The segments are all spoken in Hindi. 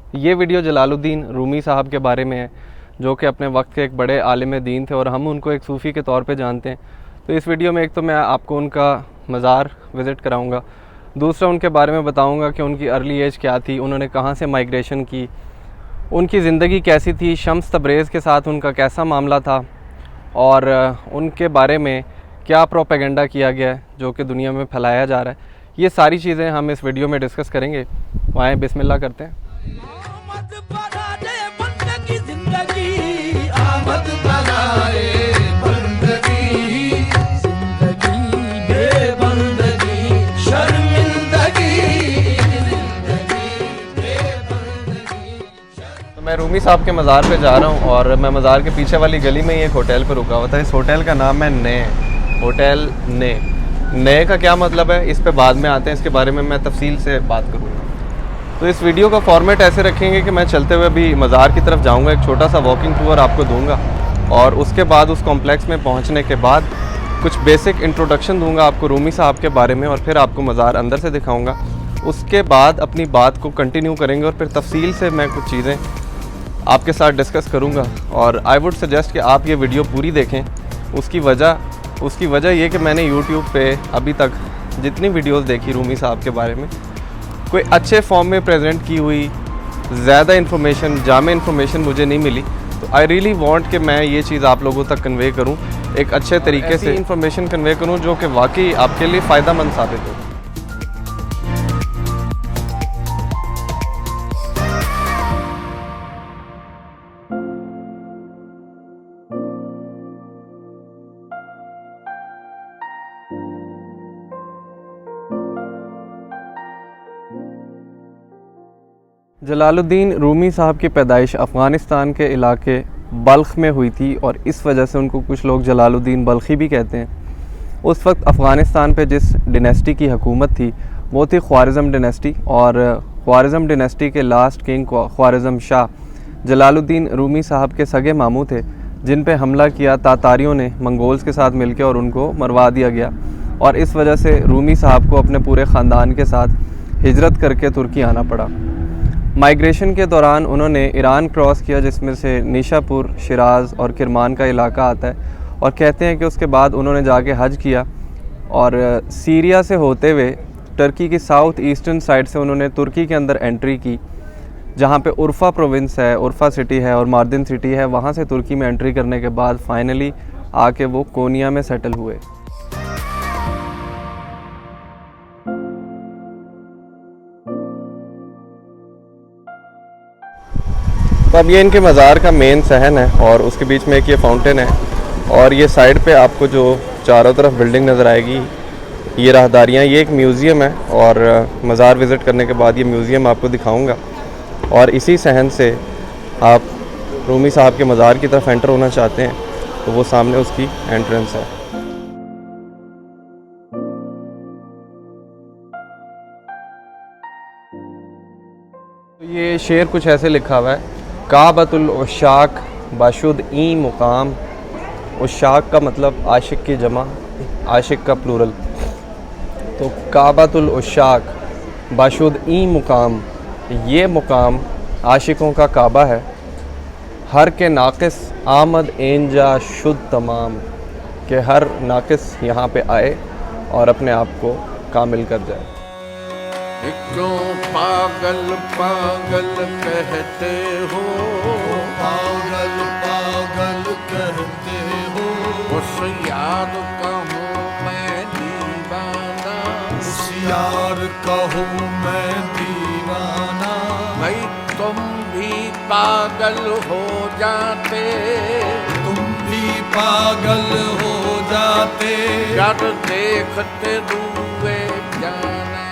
ये वीडियो जलालुद्दीन रूमी साहब के बारे में है, जो कि अपने वक्त के एक बड़े आलिम दीन थे और हम उनको एक सूफ़ी के तौर पे जानते हैं। तो इस वीडियो में एक तो मैं आपको उनका मज़ार विज़िट कराऊंगा, दूसरा उनके बारे में बताऊंगा कि उनकी अर्ली एज क्या थी, उन्होंने कहाँ से माइग्रेशन की, उनकी ज़िंदगी कैसी थी, शम्स तब्रेज़ के साथ उनका कैसा मामला था और उनके बारे में क्या प्रोपेगेंडा किया गया है जो कि दुनिया में फैलाया जा रहा है। ये सारी चीज़ें हम इस वीडियो में डिस्कस करेंगे। आए बिस्मिल्लाह करते हैं। मैं रूमी साहब के मज़ार पे जा रहा हूँ और मैं मज़ार के पीछे वाली गली में ही एक होटल पर रुका हुआ था। इस होटल का नाम है ने होटल ने का क्या मतलब है, इस पे बाद में आते हैं, इसके बारे में मैं तफसील से बात करूँगा। तो इस वीडियो का फॉर्मेट ऐसे रखेंगे कि मैं चलते हुए भी मज़ार की तरफ जाऊँगा, एक छोटा सा वॉकिंग टूर आपको दूँगा और उसके बाद उस कॉम्प्लेक्स में पहुँचने के बाद कुछ बेसिक इंट्रोडक्शन दूँगा आपको रूमी साहब के बारे में और फिर आपको मज़ार अंदर से दिखाऊँगा। उसके बाद अपनी बात को कंटिन्यू करेंगे और फिर तफसील से मैं कुछ चीज़ें आपके साथ डिस्कस करूंगा। और आई वुड सजेस्ट कि आप ये वीडियो पूरी देखें। उसकी वजह ये कि मैंने YouTube पे अभी तक जितनी वीडियोस देखी रूमी साहब के बारे में, कोई अच्छे फॉर्म में प्रेजेंट की हुई ज़्यादा इन्फॉर्मेशन, जामे इन्फॉर्मेशन मुझे नहीं मिली। तो आई रियली वांट कि मैं ये चीज़ आप लोगों तक कन्वे करूँ, एक अच्छे तरीके से इन्फॉर्मेशन कन्वे करूँ जो कि वाकई आपके लिए फ़ायदा मंद साबित हो। जलालुद्दीन रूमी साहब की पैदाइश अफ़गानिस्तान के इलाके बल्ख में हुई थी और इस वजह से उनको कुछ लोग जलालुद्दीन बल्खी भी कहते हैं। उस वक्त अफ़गानिस्तान पे जिस डिनेस्टी की हुकूमत थी वो थी ख्वारिज़म डिनेस्टी और ख्वारिज़म डिनेस्टी के लास्ट किंग ख्वारिज़म शाह जलालुद्दीन रूमी साहब के सगे मामू थे, जिन पे हमला किया तातारियों ने मंगोल्स के साथ मिलकर और उनको मरवा दिया गया। और इस वजह से रूमी साहब को अपने पूरे ख़ानदान के साथ हिजरत करके तुर्की आना पड़ा। माइग्रेशन के दौरान उन्होंने ईरान क्रॉस किया, जिसमें से निशापुर, शिराज़ और किरमान का इलाका आता है, और कहते हैं कि उसके बाद उन्होंने जाके हज किया और सीरिया से होते हुए टर्की की साउथ ईस्टर्न साइड से उन्होंने तुर्की के अंदर एंट्री की, जहाँ पे उर्फ़ा प्रोविंस है, उर्फ़ा सिटी है और मार्दिन सिटी है। वहाँ से तुर्की में एंट्री करने के बाद फाइनली आके वो कोनिया में सेटल हुए। तो अब ये इनके मज़ार का मेन सहन है और उसके बीच में एक ये फाउंटेन है और ये साइड पे आपको जो चारों तरफ बिल्डिंग नज़र आएगी, ये राहदारियाँ, ये एक म्यूज़ियम है और मज़ार विज़िट करने के बाद ये म्यूज़ियम आपको दिखाऊंगा। और इसी सहन से आप रूमी साहब के मज़ार की तरफ एंटर होना चाहते हैं तो वो सामने उसकी एंट्रेंस है। तो ये शेर कुछ ऐसे लिखा हुआ है, काबतुल उशाक बाशुद ई मुकाम। उशाक का मतलब आशिक की जमा, आशिक का प्लूरल। तो काबतुल उशाक बाशुद ई मुकाम, ये मुकाम आशिकों का काबा है। हर के नाकिस आमद एंजा शुद्ध तमाम, कि हर नाकिस यहाँ पे आए और अपने आप को कामिल कर जाए। क्यों पागल पागल कहते हो, पागल पागल कहते हो, उस यार का हूँ मैं दीवाना, उस यार का हूँ मैं दीवाना। भाई तुम भी पागल हो जाते, तुम भी पागल हो जाते, जब देखते हुए जाना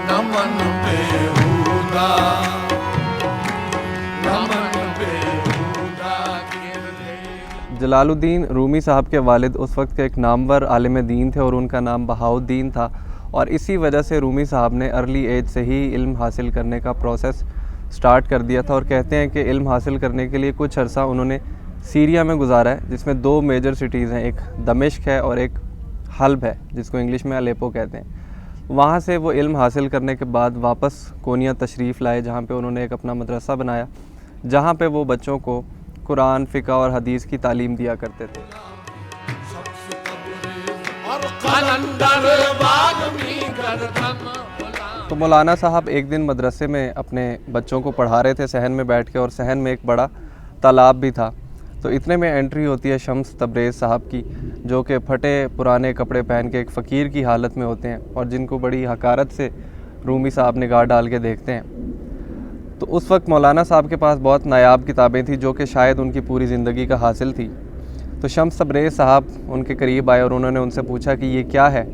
नमन बेहुदा, नमन बेहुदा गिरने। जलालुद्दीन रूमी साहब के वालिद उस वक्त के एक नामवर आलिम दीन थे और उनका नाम बहाउद्दीन था और इसी वजह से रूमी साहब ने अर्ली एज से ही इल्म हासिल करने का प्रोसेस स्टार्ट कर दिया था। और कहते हैं कि इल्म हासिल करने के लिए कुछ अरसा उन्होंने सीरिया में गुजारा है, जिसमें दो मेजर सिटीज़ हैं, एक दमिश्क है और एक हल्ब है, जिसको इंग्लिश में अलेपो कहते हैं। वहाँ से वो इल्म हासिल करने के बाद वापस कोनिया तशरीफ़ लाए, जहाँ पे उन्होंने एक अपना मदरसा बनाया, जहाँ पे वो बच्चों को कुरान, फ़िक़्ह और हदीस की तालीम दिया करते थे। तो मौलाना साहब एक दिन मदरसे में अपने बच्चों को पढ़ा रहे थे सहन में बैठ के, और सहन में एक बड़ा तालाब भी था। तो इतने में एंट्री होती है शम्स तबरेज़ साहब की, जो कि फटे पुराने कपड़े पहन के एक फ़कीर की हालत में होते हैं और जिनको बड़ी हकारत से रूमी साहब निगाह डाल के देखते हैं। तो उस वक्त मौलाना साहब के पास बहुत नायाब किताबें थी जो कि शायद उनकी पूरी ज़िंदगी का हासिल थी। तो शम्स तबरेज़ साहब उनके करीब आए और उन्होंने उनसे पूछा कि ये क्या है।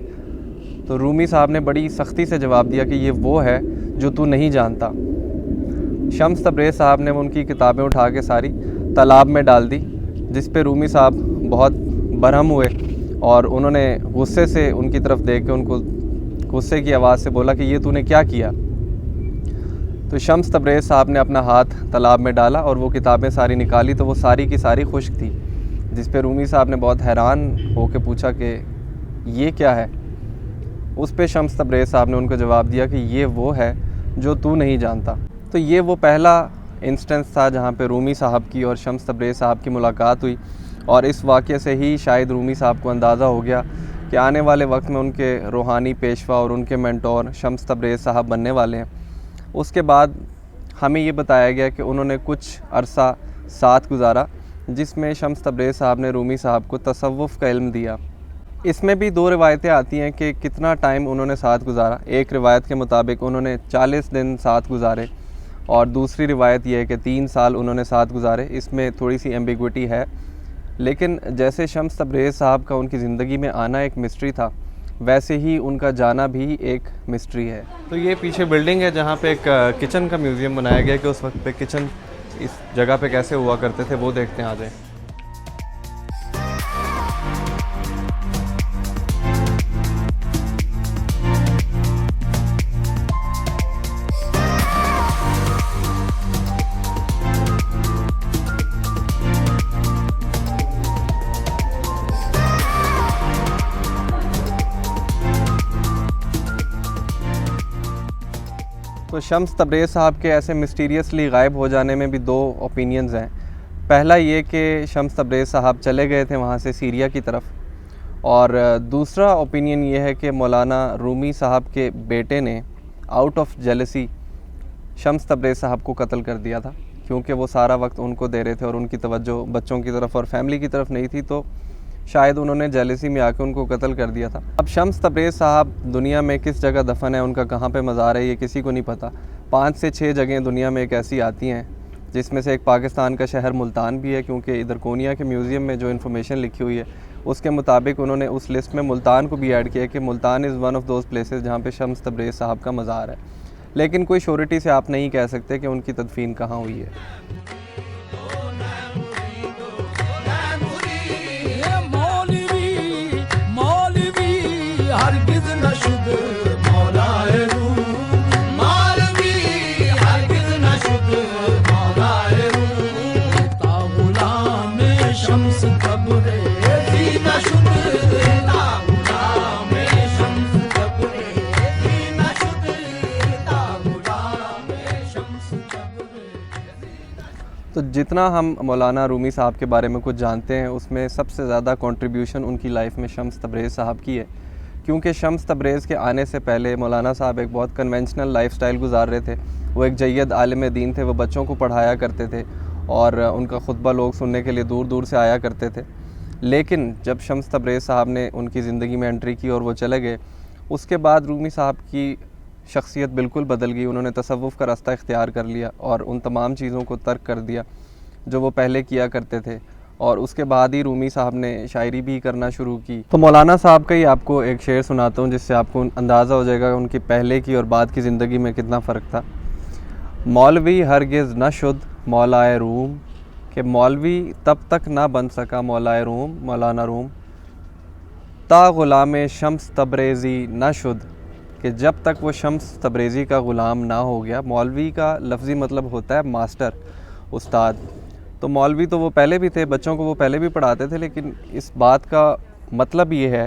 तो रूमी साहब ने बड़ी सख्ती से जवाब दिया कि ये वो है जो तू नहीं जानता। शम्स तबरेज़ साहब ने उनकी किताबें उठा के सारी तालाब में डाल दी, जिस पे रूमी साहब बहुत बरहम हुए और उन्होंने गुस्से से उनकी तरफ देख के उनको गुस्से की आवाज़ से बोला कि ये तूने क्या किया। तो शम्स तबरेज़ साहब ने अपना हाथ तालाब में डाला और वो किताबें सारी निकाली, तो वो सारी की सारी खुश्क थी, जिस पे रूमी साहब ने बहुत हैरान होकर पूछा कि ये क्या है। उस पे शम्स तबरेज़ साहब ने उनको जवाब दिया कि ये वो है जो तू नहीं जानता। तो ये वो पहला इंस्टेंस था जहाँ पे रूमी साहब की और शम्स तबरेज़ साहब की मुलाकात हुई, और इस वाक़े से ही शायद रूमी साहब को अंदाज़ा हो गया कि आने वाले वक्त में उनके रूहानी पेशवा और उनके मेंटोर शम्स तबरेज़ साहब बनने वाले हैं। उसके बाद हमें ये बताया गया कि उन्होंने कुछ अरसा साथ गुजारा, जिसमें शम्स तबरेज़ साहब ने रूमी साहब को तसव्वुफ़ का इल्म दिया। इसमें भी दो रिवायतें आती हैं कि कितना टाइम उन्होंने साथ गुजारा। एक रिवायत के मुताबिक उन्होंने 40 दिन साथ गुजारे, और दूसरी रिवायत यह है कि 3 साल उन्होंने साथ गुजारे। इसमें थोड़ी सी एम्बिग्विटी है, लेकिन जैसे शम्स तबरेज़ साहब का उनकी ज़िंदगी में आना एक मिस्ट्री था, वैसे ही उनका जाना भी एक मिस्ट्री है। तो ये पीछे बिल्डिंग है जहाँ पे एक किचन का म्यूज़ियम बनाया गया कि उस वक्त पे किचन इस जगह पे कैसे हुआ करते थे, वो देखते हैं। आ जाए। तो शम्स तबरेज़ साहब के ऐसे मिस्टीरियसली गायब हो जाने में भी दो ओपिनियंस हैं। पहला ये कि शम्स तबरेज़ साहब चले गए थे वहाँ से सीरिया की तरफ, और दूसरा ओपिनियन ये है कि मौलाना रूमी साहब के बेटे ने out of jealousy Shams Tabrez साहब को कत्ल कर दिया था, क्योंकि वो सारा वक्त उनको दे रहे थे और उनकी तवज्जो बच्चों की तरफ और फैमिली की तरफ नहीं थी, तो शायद उन्होंने जेलसी में आके उनको कत्ल कर दिया था। अब शम्स तबरेज़ साहब दुनिया में किस जगह दफन है, उनका कहाँ पे मज़ार है, ये किसी को नहीं पता। 5 से 6 जगहें दुनिया में एक ऐसी आती हैं, जिसमें से एक पाकिस्तान का शहर मुल्तान भी है, क्योंकि इधर कोनिया के म्यूज़ियम में जो इन्फॉर्मेशन लिखी हुई है उसके मुताबिक उन्होंने उस लिस्ट में मुल्तान को भी ऐड किया कि Multan is one of those places जहाँ पे शम्स तबरेज़ साहब का मज़ार है। लेकिन कोई श्योरिटी से आप नहीं कह सकते कि उनकी तदफीन कहाँ हुई है। तो जितना हम मौलाना रूमी साहब के बारे में कुछ जानते हैं, उसमें सबसे ज़्यादा कंट्रीब्यूशन उनकी लाइफ में शम्स तबरेज़ साहब की है, क्योंकि शम्स तबरेज़ के आने से पहले मौलाना साहब एक बहुत कन्वेंशनल लाइफस्टाइल गुजार रहे थे। वो एक जय्यद आलिम दीन थे, वो बच्चों को पढ़ाया करते थे और उनका खुतबा लोग सुनने के लिए दूर दूर से आया करते थे। लेकिन जब शम्स तबरेज़ साहब ने उनकी ज़िंदगी में एंट्री की और वो चले गए, उसके बाद रूमी साहब की शख्सियत बिल्कुल बदल गई। उन्होंने तसव्वुफ़ का रास्ता इख्तियार कर लिया और उन तमाम चीज़ों को तर्क कर दिया जो वो पहले किया करते थे, और उसके बाद ही रूमी साहब ने शायरी भी करना शुरू की। तो मौलाना साहब का ही आपको एक शेर सुनाता हूँ, जिससे आपको अंदाज़ा हो जाएगा उनकी पहले की और बाद की ज़िंदगी में कितना फ़र्क था। मौलवी हरगिज़ न शुद्ध मौलाए रूम, कि मौलवी तब तक ना बन सका मौलाए रूम, मौलाना रूम, ता ग़ुलाम शम्स तबरेज़ी न शुद्ध, कि जब तक वो शम्स तबरेज़ी का ग़ुलाम ना हो गया। मौलवी का लफ्ज़ी मतलब होता है मास्टर, उस्ताद। तो मौलवी तो वो पहले भी थे, बच्चों को वो पहले भी पढ़ाते थे, लेकिन इस बात का मतलब ये है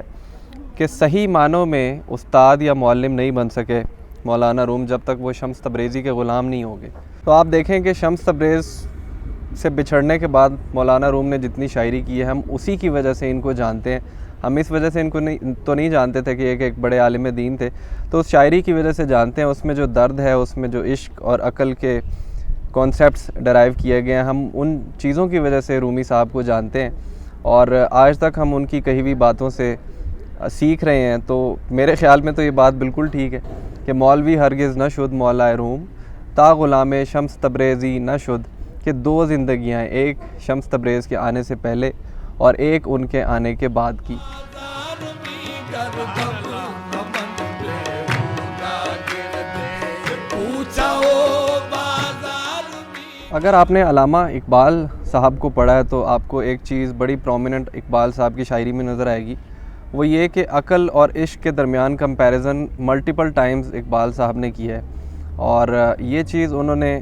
कि सही मानों में उस्ताद या मुअल्लिम नहीं बन सके मौलाना रूम जब तक वो शम्स तब्रेज़ी के ग़ुलाम नहीं होंगे। तो आप देखें कि शम्स तब्रेज़ से बिछड़ने के बाद मौलाना रूम ने जितनी शायरी की है, हम उसी की वजह से इनको जानते हैं। हम इस वजह से इनको नहीं जानते थे कि एक बड़े आलिम दीन थे, तो उस शायरी की वजह से जानते हैं। उसमें जो दर्द है, उसमें जो इश्क और अक़ल के कॉन्सेप्ट्स डराइव किए गए हैं, हम उन चीज़ों की वजह से रूमी साहब को जानते हैं और आज तक हम उनकी कही हुई बातों से सीख रहे हैं। तो मेरे ख़्याल में तो ये बात बिल्कुल ठीक है कि मौलवी हरगिज़ न शुद मौला रूम ता ग़ुलाम शम्स तब्रेज़ी न शुद, कि दो ज़िंदगियाँ, एक शम्स तब्रेज़ के आने से पहले और एक उनके आने के बाद की। अगर आपने अल्लामा इकबाल साहब को पढ़ा है तो आपको एक चीज़ बड़ी प्रोमिनेंट इकबाल साहब की शायरी में नज़र आएगी, वो ये कि अक़ल और इश्क के दरमियान कंपैरिज़न मल्टीपल टाइम्स इकबाल साहब ने की है और ये चीज़ उन्होंने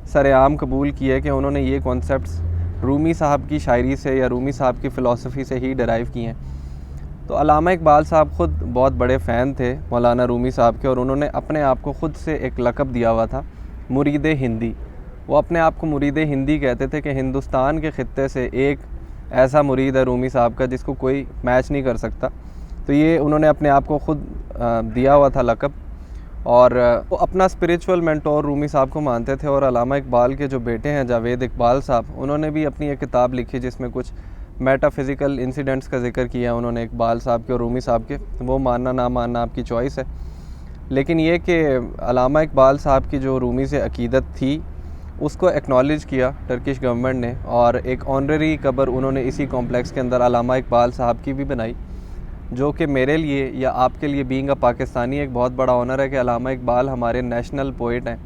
सरेआम कबूल की है कि उन्होंने ये कॉन्सेप्ट्स रूमी साहब की शायरी से या रूमी साहब की फ़िलासफ़ी से ही डराइव किए हैं। तो अल्लामा इकबाल साहब ख़ुद बहुत बड़े फ़ैन थे मौलाना रूमी साहब के और उन्होंने अपने आप को ख़ुद से एक लक़ब दिया हुआ था, मुरीद हिंदी। वो अपने आप को मुरीद हिंदी कहते थे कि हिंदुस्तान के ख़ित्ते से एक ऐसा मुरीद है रूमी साहब का जिसको कोई मैच नहीं कर सकता। तो ये उन्होंने अपने आप को ख़ुद दिया हुआ था लक़ब और वो अपना स्पिरिचुअल मेंटोर रूमी साहब को मानते थे। और अल्लामा इकबाल के जो बेटे हैं जावेद इकबाल साहब, उन्होंने भी अपनी एक किताब लिखी जिसमें कुछ मेटाफिज़िकल इंसिडेंट्स का जिक्र किया उन्होंने इकबाल साहब के और रूमी साहब के। वो मानना ना मानना आपकी चॉइस है, लेकिन ये कि अल्लामा इकबाल साहब की जो रूमी से अक़ीदत थी उसको एक्नॉलेज किया टर्किश गवर्नमेंट ने और एक ऑनररी कब्र उन्होंने इसी कॉम्प्लेक्स के अंदर अल्लामा इकबाल साहब की भी बनाई, जो कि मेरे लिए या आपके लिए बीइंग अ पाकिस्तानी एक बहुत बड़ा ऑनर है कि अल्लामा इकबाल हमारे नेशनल पोइट हैं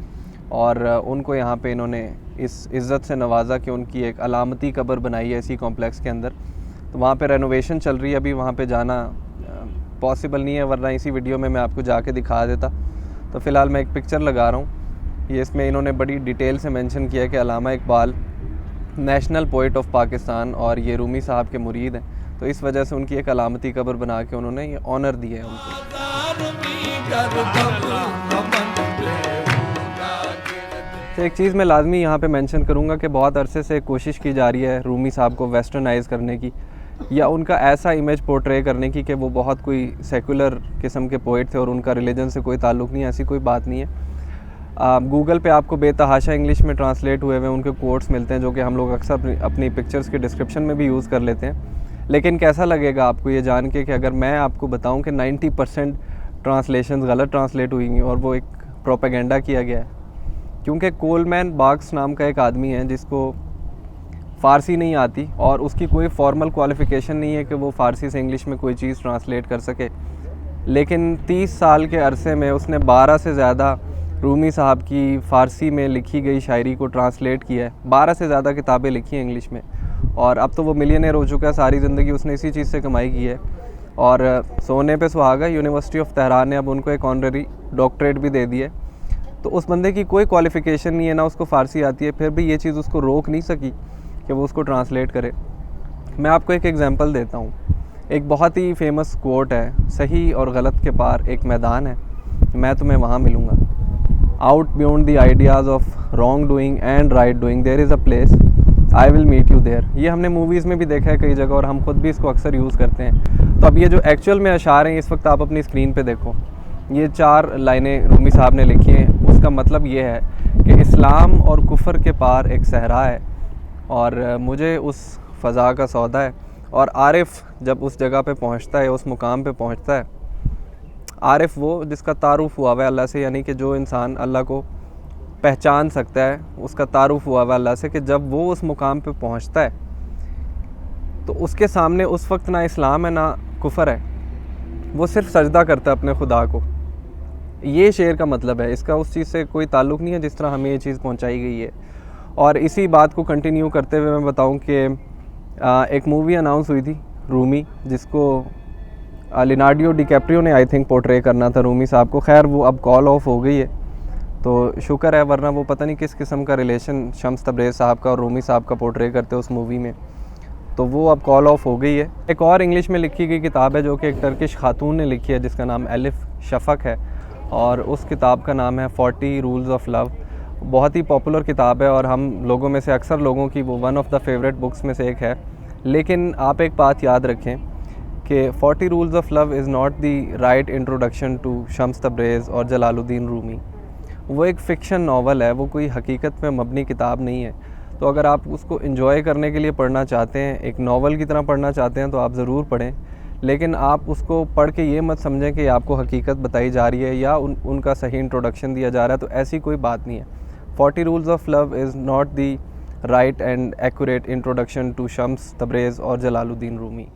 और उनको यहाँ पे इन्होंने इस इज़्ज़त से नवाजा कि उनकी एक अलामती कब्र बनाई है इसी कॉम्प्लेक्स के अंदर। तो वहाँ पे रेनोवेशन चल रही है, अभी वहाँ पे जाना पॉसिबल नहीं है, वरना इसी वीडियो में मैं आपको जाके दिखा देता। तो फ़िलहाल मैं एक पिक्चर लगा रहा हूँ, ये इसमें इन्होंने बड़ी डिटेल से मेंशन किया कि Allama Iqbal national poet of Pakistan और ये रूमी साहब के मुरीद हैं, तो इस वजह से उनकी एक अलामती कब्र बना के उन्होंने ये ऑनर दिया है उनको। तो एक चीज़ मैं लाजमी यहाँ पे मेंशन करूँगा कि बहुत अरसे से कोशिश की जा रही है रूमी साहब को वेस्टर्नाइज़ करने की या उनका ऐसा इमेज पोर्ट्रे करने की कि वो बहुत कोई सेकुलर किस्म के पोइट थे और उनका रिलीजन से कोई ताल्लुक़ नहीं है। ऐसी कोई बात नहीं है। गूगल पे आपको बेतहाशा इंग्लिश में ट्रांसलेट हुए हुए उनके कोट्स मिलते हैं जो कि हम लोग अक्सर अपनी पिक्चर्स के डिस्क्रिप्शन में भी यूज़ कर लेते हैं। लेकिन कैसा लगेगा आपको ये जान के कि अगर मैं आपको बताऊं कि 90% ट्रांसलेशंस गलत ट्रांसलेट हुई हैं और वो एक प्रोपेगेंडा किया गया है, क्योंकि कोलमैन बाक्स नाम का एक आदमी है जिसको फ़ारसी नहीं आती और उसकी कोई फॉर्मल क्वालिफ़िकेशन नहीं है कि वो फ़ारसी से इंग्लिश में कोई चीज़ ट्रांसलेट कर सके, लेकिन 30 साल के अरसे में उसने 12 से ज़्यादा रूमी साहब की फ़ारसी में लिखी गई शायरी को ट्रांसलेट किया है। 12 से ज़्यादा किताबें लिखी हैं इंग्लिश में और अब तो वो मिलियनेयर हो चुका है। सारी ज़िंदगी उसने इसी चीज़ से कमाई की है और सोने पे सुहागा यूनिवर्सिटी ऑफ तेहरान ने अब उनको एक ऑनररी डॉक्टरेट भी दे दी है। तो उस बंदे की कोई क्वालिफ़िकेशन नहीं है, ना उसको फ़ारसी आती है, फिर भी ये चीज़ उसको रोक नहीं सकी कि वो उसको ट्रांसलेट करे। मैं आपको एक एग्ज़ाम्पल देता हूँ। एक बहुत ही फेमस कोट है, सही और गलत के पार एक मैदान है, मैं तुम्हें वहाँ मिलूँगा। Out beyond the ideas of wrong doing and right doing there is a place I will meet you there. ये हमने मूवीज़ में भी देखा है कई जगह और हम खुद भी इसको अक्सर यूज़ करते हैं। तो अब ये जो एक्चुअल में अशार हैं इस वक्त आप अपनी स्क्रीन पे देखो, ये 4 लाइनें रूमी साहब ने लिखी हैं। उसका मतलब ये है कि इस्लाम और कुफर के पार एक सहरा है और मुझे उस फ़ज़ा का सौदा है। और आरिफ जब उस जगह पे पहुंचता है, उस मुकाम पे पहुंचता है, आरिफ वो जिसका तारुफ़ हुआ हुआ है अल्लाह से, यानी कि जो इंसान अल्लाह को पहचान सकता है उसका तारुफ़ हुआ हुआ है अल्लाह से, कि जब वो उस मुकाम पे पहुंचता है तो उसके सामने उस वक्त ना इस्लाम है ना कुफर है, वो सिर्फ सजदा करता है अपने खुदा को। ये शेर का मतलब है, इसका उस चीज़ से कोई ताल्लुक़ नहीं है जिस तरह हमें ये चीज़ पहुंचाई गई है। और इसी बात को कंटिन्यू करते हुए मैं बताऊं कि एक मूवी अनाउंस हुई थी रूमी, जिसको लिनार्डो डिकैप्रियो ने आई थिंक पोर्ट्रे करना था रूमी साहब को। खैर वो अब कॉल ऑफ हो गई है तो शुक्र है, वरना वो पता नहीं किस किस्म का रिलेशन शम्स तब्रेज़ साहब का और रूमी साहब का पोर्ट्रे करते उस मूवी में। तो वो अब कॉल ऑफ हो गई है। एक और इंग्लिश में लिखी गई किताब है जो कि एक टर्किश खातून ने लिखी है, जिसका नाम एलिफ शफ़क है, और उस किताब का नाम है 40 रूल्स ऑफ लव। बहुत ही पॉपुलर किताब है और हम लोगों में से अक्सर लोगों की वो one of the favourite books में से एक है। लेकिन आप एक बात याद रखें कि 40 rules of love is not the right introduction to Shams Tabrez और जलालुद्दीन रूमी। वो एक फ़िक्शन नावल है, वो कोई हकीकत पे मबनी किताब नहीं है। तो अगर आप उसको एंजॉय करने के लिए पढ़ना चाहते हैं, एक नावल की तरह पढ़ना चाहते हैं, तो आप ज़रूर पढ़ें। लेकिन आप उसको पढ़ के ये मत समझें कि आपको हकीकत बताई जा रही है या उनका सही इंट्रोडक्शन दिया जा रहा है, तो ऐसी कोई बात नहीं है। 40 rules of love is not the right and accurate introduction to Shams Tabrez और जलालुद्दीन रूमी।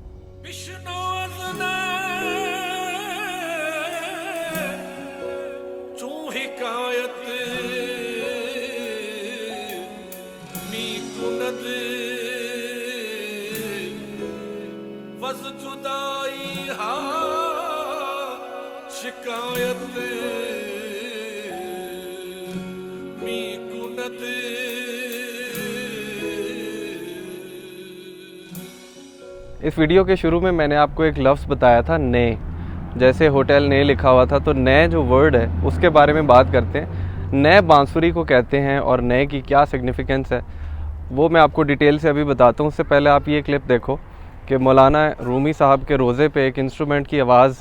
शिकायत मी कुनत। इस वीडियो के शुरू में मैंने आपको एक लफ्ज़ बताया था ने, जैसे होटल ने लिखा हुआ था, तो ने जो वर्ड है उसके बारे में बात करते हैं। ने बांसुरी को कहते हैं और ने की क्या सिग्निफिकेंस है वो मैं आपको डिटेल से अभी बताता हूँ। उससे पहले आप ये क्लिप देखो कि मौलाना रूमी साहब के रोज़े पे एक इंस्ट्रूमेंट की आवाज़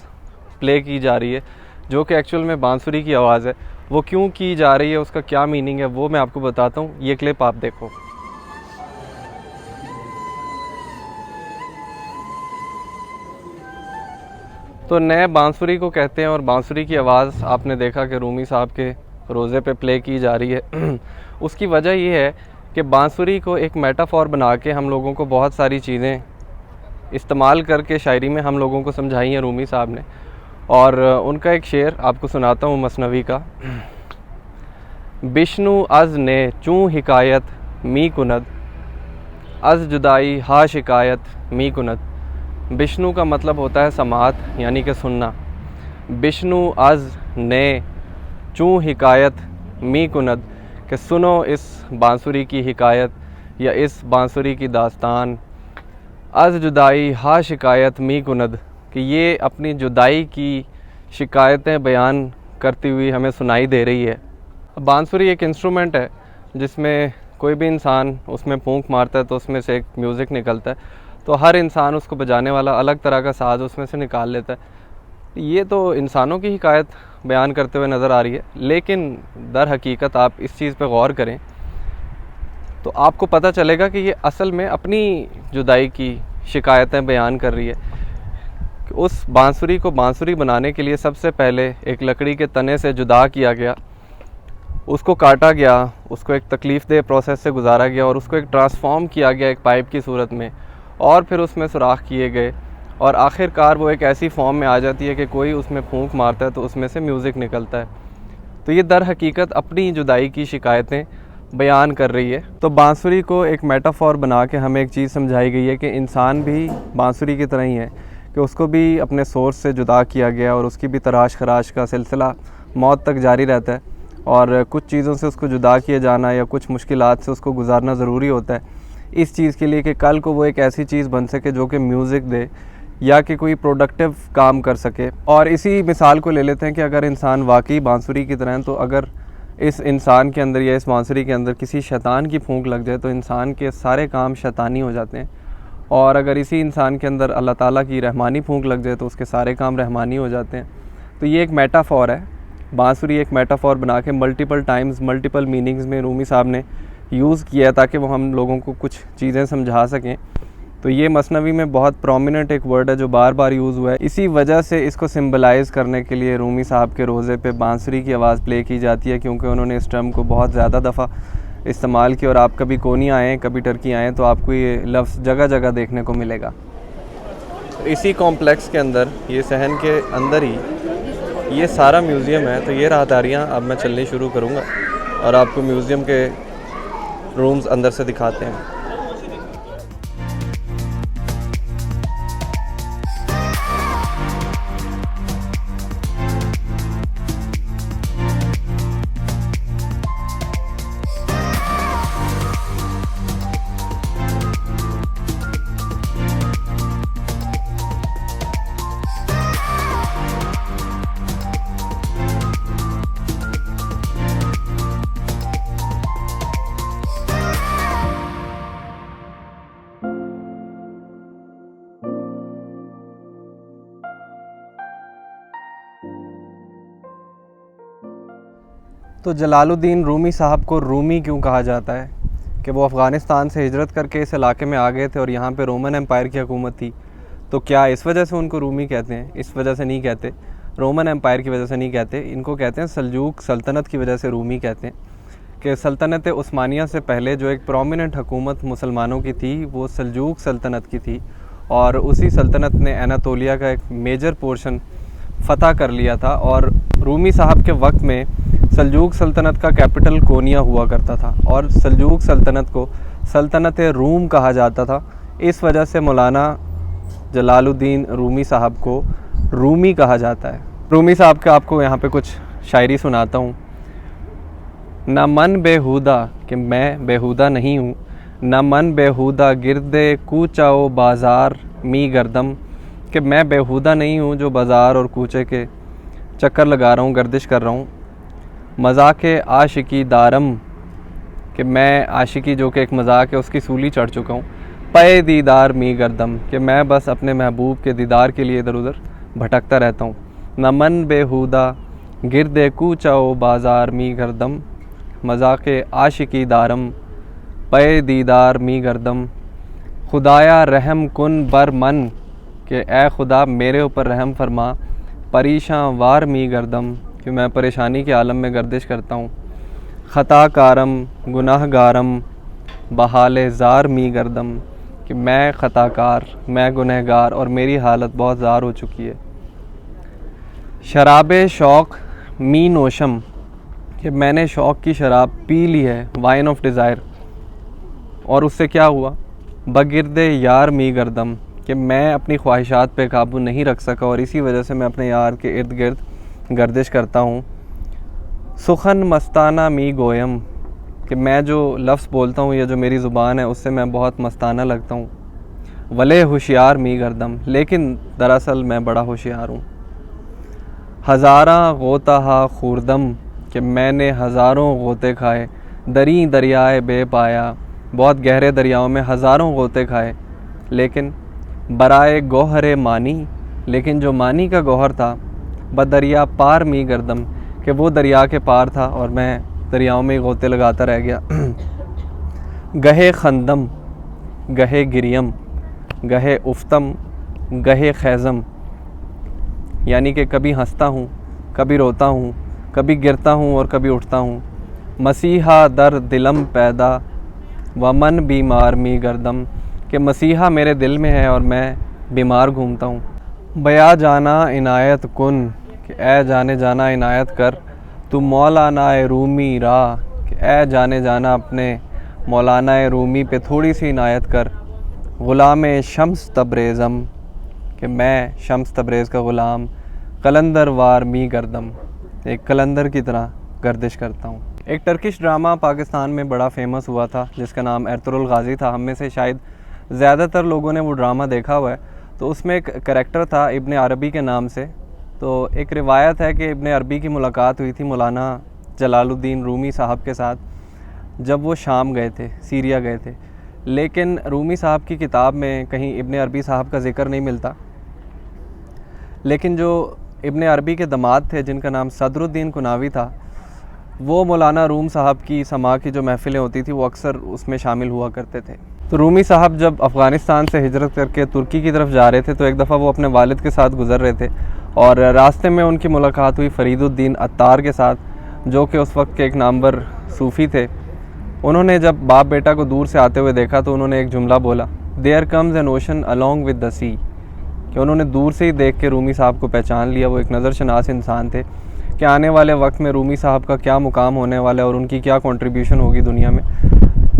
प्ले की जा रही है जो कि एक्चुअल में बांसुरी की आवाज़ है। वो क्यों की जा रही है, उसका क्या मीनिंग है, वो मैं आपको बताता हूँ। ये क्लिप आप देखो। तो नए बांसुरी को कहते हैं और बांसुरी की आवाज़ आपने देखा कि रूमी साहब के रोज़े पे प्ले की जा रही है। उसकी वजह ये है कि बांसुरी को एक मेटाफॉर बना के हम लोगों को बहुत सारी चीज़ें इस्तेमाल करके शायरी में हम लोगों को समझाई हैं रूमी साहब ने। और उनका एक शेर आपको सुनाता हूँ मसनवी का। बिश्नु अज़ ने चूँ हिकायत मी कुनद, अज़ जुदाई हा शिकायत मी कुनद। बिश्नु का मतलब होता है समात, यानी कि सुनना। बिश्नु अज़ ने चूँ हिकायत मी कुनद, कि सुनो इस बांसुरी की हिकायत या इस बांसुरी की दास्तान। अज़ जुदाई हा शिकायत मी कुनद, कि ये अपनी जुदाई की शिकायतें बयान करती हुई हमें सुनाई दे रही है। बांसुरी एक इंस्ट्रूमेंट है जिसमें कोई भी इंसान उसमें फूंक मारता है तो उसमें से एक म्यूज़िक निकलता है। तो हर इंसान उसको बजाने वाला अलग तरह का साज उसमें से निकाल लेता है। ये तो इंसानों की हिकायत बयान करते हुए नज़र आ रही है, लेकिन दर हकीकत आप इस चीज़ पर गौर करें तो आपको पता चलेगा कि ये असल में अपनी जुदाई की शिकायतें बयान कर रही है। उस बांसुरी को बांसुरी बनाने के लिए सबसे पहले एक लकड़ी के तने से जुदा किया गया, उसको काटा गया, उसको एक तकलीफ़देह प्रोसेस से गुजारा गया और उसको एक ट्रांसफॉर्म किया गया एक पाइप की सूरत में, और फिर उसमें सुराख किए गए और आखिरकार वो एक ऐसी फॉर्म में आ जाती है कि कोई उसमें फूंक मारता है तो उसमें से म्यूज़िक निकलता है। तो ये दर हकीकत अपनी जुदाई की शिकायतें बयान कर रही है। तो बांसुरी को एक मेटाफॉर बना के हमें एक चीज़ समझाई गई है कि इंसान भी बांसुरी की तरह ही है, कि उसको भी अपने सोर्स से जुदा किया गया और उसकी भी तराश खराश का सिलसिला मौत तक जारी रहता है। और कुछ चीज़ों से उसको जुदा किया जाना या कुछ मुश्किलात से उसको गुजारना ज़रूरी होता है इस चीज़ के लिए कि कल को वो एक ऐसी चीज़ बन सके जो कि म्यूज़िक दे या कि कोई प्रोडक्टिव काम कर सके। और इसी मिसाल को ले लेते हैं कि अगर इंसान वाकई बांसुरी की तरह है, तो अगर इस इंसान के अंदर या इस बांसुरी के अंदर किसी शैतान की फूंक लग जाए तो इंसान के सारे काम शैतानी हो जाते हैं। और अगर इसी इंसान के अंदर अल्लाह ताला की रहमानी फूंक लग जाए तो उसके सारे काम रहमानी हो जाते हैं। तो ये एक मेटाफॉर है, बांसुरी एक मेटाफॉर बना के मल्टीपल टाइम्स मल्टीपल मीनिंग्स में रूमी साहब ने यूज़ किया है ताकि वो हम लोगों को कुछ चीज़ें समझा सकें। तो ये मसनवी में बहुत प्रोमिनेंट एक वर्ड है जो बार बार यूज़ हुआ है। इसी वजह से इसको सिम्बलाइज़ करने के लिए रूमी साहब के रोज़े पे बांसुरी की आवाज़ प्ले की जाती है, क्योंकि उन्होंने इस टर्म को बहुत ज़्यादा दफ़ा इस्तेमाल किया। और आप कभी कोनी आएँ, कभी टर्की आएँ, तो आपको ये लफ्ज़ जगह जगह देखने को मिलेगा। तो इसी कॉम्प्लेक्स के अंदर, ये सहन के अंदर ही ये सारा म्यूज़ियम है। तो ये राहदारियाँ अब मैं चलनी शुरू करूँगा और आपको म्यूज़ियम के रूम्स अंदर से दिखाते हैं। तो जलालुद्दीन रूमी साहब को रूमी क्यों कहा जाता है कि वो अफ़गानिस्तान से हिजरत करके इस इलाके में आ गए थे और यहाँ पे रोमन एम्पायर की हुकूमत थी। तो क्या इस वजह से उनको रूमी कहते हैं? इस वजह से नहीं कहते, रोमन एम्पायर की वजह से नहीं कहते, इनको कहते हैं सल्जूक सल्तनत की वजह से रूमी कहते हैं। कि सल्तनत उस्मानिया से पहले जो एक प्रोमिनेंट हुकूमत मुसलमानों की थी वो सल्जूक सल्तनत की थी, और उसी सल्तनत ने एनातोलिया का एक मेजर पोर्शन फ़तह कर लिया था। और रूमी साहब के वक्त में सल्जूक सल्तनत का कैपिटल कोनिया हुआ करता था और सल्जूक सल्तनत को सल्तनत रूम कहा जाता था। इस वजह से मौलाना जलालुद्दीन रूमी साहब को रूमी कहा जाता है। रूमी साहब का आपको यहाँ पे कुछ शायरी सुनाता हूँ। न मन बेहुदा कि मैं बेहुदा नहीं हूँ, न मन बेहुदा गिरदे कूचाओ बाज़ार मी गर्दम, कि मैं बेहुदा नहीं हूँ जो बाज़ार और कूचे के चक्कर लगा रहा हूँ, गर्दिश कर रहा हूँ। मज़ाक़ आशिकी दारम, कि मैं आशिकी जो कि एक मज़ाक है उसकी सूली चढ़ चुका हूँ। पे दीदार मी गर्दम, कि मैं बस अपने महबूब के दीदार के लिए इधर उधर भटकता रहता हूँ। न मन बेहुदा गिरदे कूचाओ बाज़ार मी गर्दम, मज़ाक़ आशिकी दारम पे दीदार मी गर्दम। खुदाया रहम कुन बर मन, कि ए खुदा मेरे ऊपर रहम फरमा, परेशान वार मी गर्दम, कि मैं परेशानी के आलम में गर्दिश करता हूँ। ख़ताकारम गुनाहगारम बहाल ज़ार मी गर्दम, कि मैं ख़ताकार, मैं गुनहगार और मेरी हालत बहुत ज़ार हो चुकी है। शराब शौक़ मी नोशम, कि मैंने शौक़ की शराब पी ली है, वाइन ऑफ डिज़ायर, और उससे क्या हुआ। बगिरदे यार मी गर्दम, कि मैं अपनी ख्वाहिशात पे काबू नहीं रख सका और इसी वजह से मैं अपने यार के इर्द गिर्द गर्दिश करता हूँ। सुखन मस्ताना मी गोयम, कि मैं जो लफ्ज़ बोलता हूँ या जो मेरी ज़ुबान है उससे मैं बहुत मस्ताना लगता हूँ। वले होशियार मी गर्दम, लेकिन दरअसल मैं बड़ा होशियार हूँ। हज़ारा गोता खूरदम, कि मैंने हज़ारों गोते खाए, दरी दरियाए बे पाया, बहुत गहरे दरियाओं में हज़ारों गोते खाए, लेकिन बराए गौहरे मानी, लेकिन जो मानी का गौहर था, बदरिया पार मी गर्दम, कि वो दरिया के पार था और मैं दरियाओं में गोते लगाता रह गया। गहे खंदम गहे गिरियम गहे उफ्तम गहे खैज़म, यानी कि कभी हंसता हूँ, कभी रोता हूँ, कभी गिरता हूँ और कभी उठता हूँ। मसीहा दर दिलम पैदा व मन बीमार मी गर्दम, कि मसीहा मेरे दिल में है और मैं बीमार घूमता हूँ। बया जाना इनायत कुन, कि ए जाने जाना इनायत कर, तू मौलाना रूमी रा, कि ए जाने जाना अपने मौलाना रूमी पे थोड़ी सी इनायत कर। ग़ुलाम शम्स तब्रेज़म, कि मैं शम्स तब्रेज़ का ग़ुलाम, कलंदर वार मी गर्दम, एक कलंदर की तरह गर्दिश करता हूँ। एक टर्किश ड्रामा पाकिस्तान में बड़ा फेमस हुआ था जिसका नाम एर्तुगरुल गाज़ी था। हम में से शायद ज़्यादातर लोगों ने वो ड्रामा देखा हुआ है। तो उसमें एक करैक्टर था इब्ने अरबी के नाम से। तो एक रिवायत है कि इब्ने अरबी की मुलाकात हुई थी मौलाना जलालुद्दीन रूमी साहब के साथ जब वो शाम गए थे, सीरिया गए थे। लेकिन रूमी साहब की किताब में कहीं इब्ने अरबी साहब का ज़िक्र नहीं मिलता। लेकिन जो इब्ने अरबी के दामाद थे जिनका नाम सदरुद्दीन कुनावी था, वो मौलाना रूम साहब की समा की जो महफ़िलें होती थी वो अक्सर उसमें शामिल हुआ करते थे। तो रूमी साहब जब अफ़गानिस्तान से हिजरत करके तुर्की की तरफ जा रहे थे तो एक दफ़ा वो अपने वालिद के साथ गुज़र रहे थे और रास्ते में उनकी मुलाकात हुई फ़रीदुद्दीन अत्तार के साथ, जो कि उस वक्त के एक नामवर सूफ़ी थे। उन्होंने जब बाप बेटा को दूर से आते हुए देखा तो उन्होंने एक जुमला बोला, there comes an ocean along with the sea, कि उन्होंने दूर से ही देख के रूमी साहब को पहचान लिया। वो एक नज़रशनास इंसान थे कि आने वाले वक्त में रूमी साहब का क्या मुकाम होने वाला है और उनकी क्या कंट्रीब्यूशन होगी दुनिया में।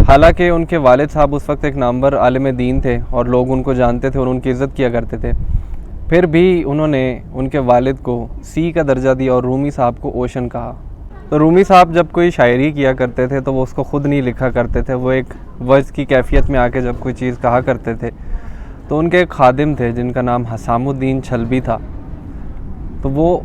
हालांकि उनके वालिद साहब उस वक्त एक नामवर आलिम दीन थे और लोग उनको जानते थे और उनकी इज़्ज़त किया करते थे, फिर भी उन्होंने उनके वालिद को सी का दर्जा दिया और रूमी साहब को ओशन कहा। तो रूमी साहब जब कोई शायरी किया करते थे तो वो उसको ख़ुद नहीं लिखा करते थे, वो एक वज़ की कैफियत में आके जब कोई चीज़ कहा करते थे। तो उनके एक खादिम थे जिनका नाम हसामुद्दीन छलबी था। तो वो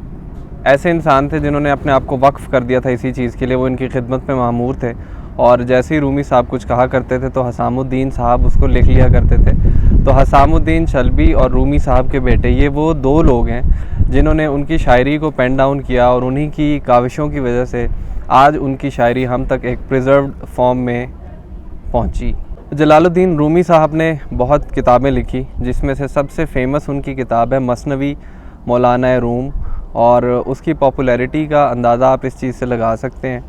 ऐसे इंसान थे जिन्होंने अपने आप को वक्फ़ कर दिया था इसी चीज़ के लिए। वो इनकी खिदमत में मामूर थे और जैसे ही रूमी साहब कुछ कहा करते थे तो हसामुद्दीन साहब उसको लिख लिया करते थे। तो हसामुद्दीन छलबी और रूमी साहब के बेटे, ये वो दो लोग हैं जिन्होंने उनकी शायरी को पेन डाउन किया और उन्हीं की काविशों की वजह से आज उनकी शायरी हम तक एक प्रिजर्व्ड फॉर्म में पहुंची। जलालुद्दीन रूमी साहब ने बहुत किताबें लिखी, जिसमें से सबसे फेमस उनकी किताब है मसनवी मौलाना रूम, और उसकी पॉपुलैरिटी का अंदाज़ा आप इस चीज़ से लगा सकते हैं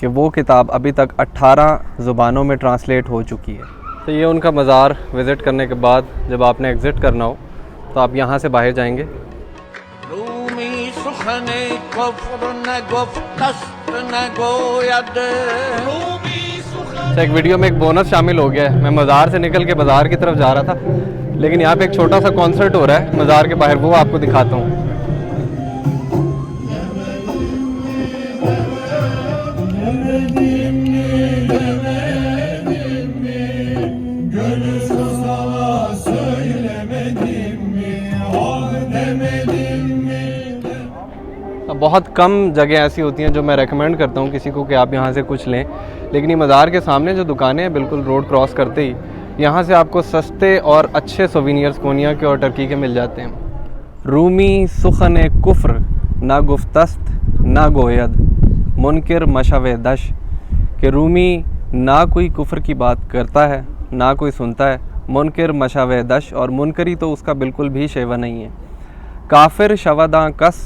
कि वो किताब अभी तक 18 ज़ुबानों में ट्रांसलेट हो चुकी है। तो ये उनका मज़ार विज़िट करने के बाद जब आपने एग्ज़िट करना हो तो आप यहाँ से बाहर जाएंगे। रूमी सुखने कुफ्र न गुफ्तस्त न गोयद। एक वीडियो में एक बोनस शामिल हो गया है। मैं मज़ार से निकल के बाज़ार की तरफ जा रहा था, लेकिन यहाँ पे एक छोटा सा कॉन्सर्ट हो रहा है मज़ार के बाहर, वो आपको दिखाता हूँ। बहुत कम जगह ऐसी होती हैं जो मैं रेकमेंड करता हूँ किसी को कि आप यहाँ से कुछ लें, लेकिन ये मज़ार के सामने जो दुकानें हैं बिल्कुल रोड क्रॉस करते ही यहाँ से आपको सस्ते और अच्छे सोवेनियर्स कोनिया के और टर्की के मिल जाते हैं। रूमी सुखन कुफ्र ना गुफ्तस्त ना गोयद मुनकिर मशवे दश, कि रूमी ना कोई कुफ्र की बात करता है ना कोई सुनता है, मुनकिर मशवे दश, और मुनकरी तो उसका बिल्कुल भी शेवा नहीं है। काफिर शवदा कस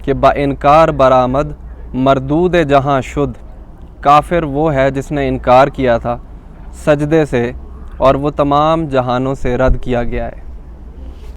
कि बा इनकार बरामद मरदूद जहाँ शुद्ध, काफिर वो है जिसने इनकार किया था सजदे से और वो तमाम जहानों से रद्द किया गया है।